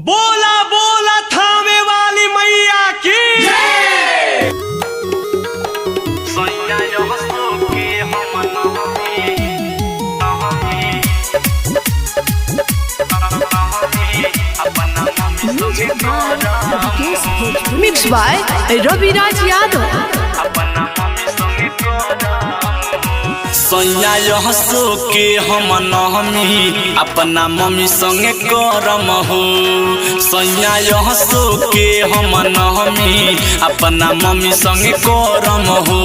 बोला बोला थामे वाली मैया की जय। Mix by Raviraj Yadav. सैया हंसो के हम नहमी अपना मम्मी संगे करम हो। सैया हंसो के हम नहमी अपना मम्मी संगे करम हो।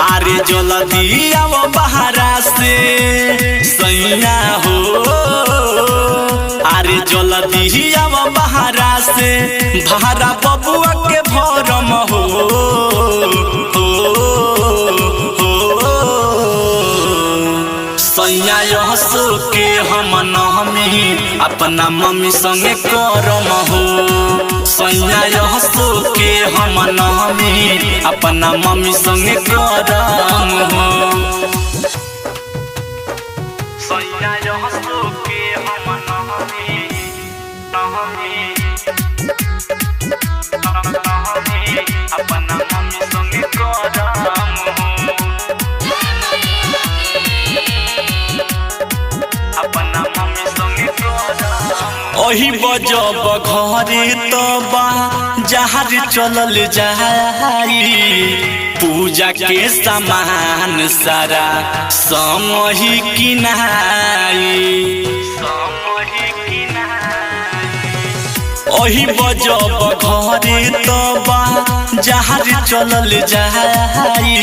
आरे जल्दी आओ बहरा से सैया हो। आरे जल्दी आओ बहरा से भारा बबुआ के भरम हो। सैया हंसो के हम नहमी अपना मम्मी संगे करम हो। सैया हंसो के हम नहमी अपना मम्मी संगे करम हो। सैया हंसो के हम नहमी अपना मम्मी संगे करम हो। ओही बजब घरे तबा जहाज चलल जाई। पूजा के सामान सारा समही किनाई। ओही बजब घरे तबा जहाज चलल जाई।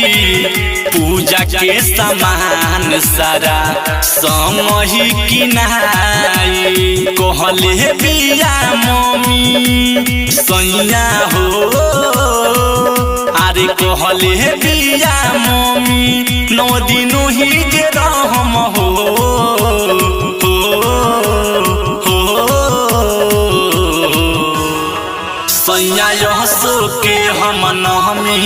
पूजा के सामान सारा समही किनाई। कहले बिया मम्मी सैया हो। अरे कहले बिया मम्मी 9 दिन ही जे रहम हो। सैया हंसो के हम नहमी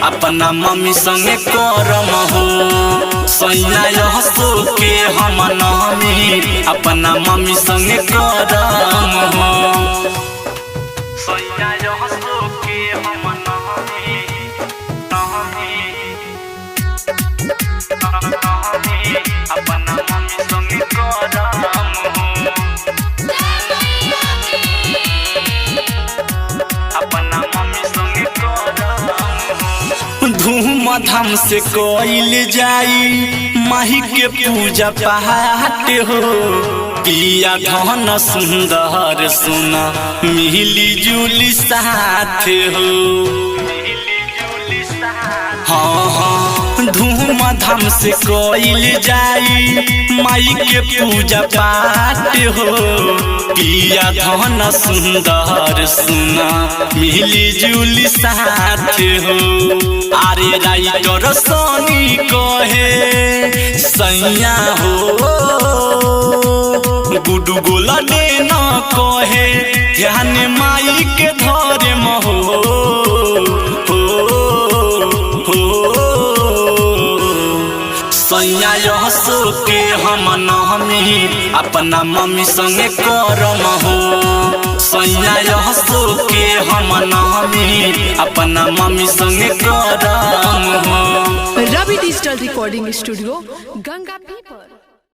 अपना मम्मी संगे करम हो। सैया हंसो के हम नहमी अपना मम्मी संगे करम हो। सैया हंसो के हम नहमी अपना मम्मी संगे करम हो। धूमधाम से कइल जाई माही के पूजा पाठ हो। पिया धन सुंदर सुना मिली जुली साथ हो। हाँ धूमधाम से कइल जाई माई के पूजा पाठ हो। पिया धन सुंदर सुना मिली जुली साथ हो। आरे राइटर सनी कहे सैया हो। गुडू गोला ने न कहे ध्यान माई के धरे महो। सैया हंसो के हम नहमी अपना मम्मी संगे करम हो। सैया हंसो के हम नहमी अपना मम्मी संगे करम हो। रवि डिजिटल रिकॉर्डिंग स्टूडियो गंगा।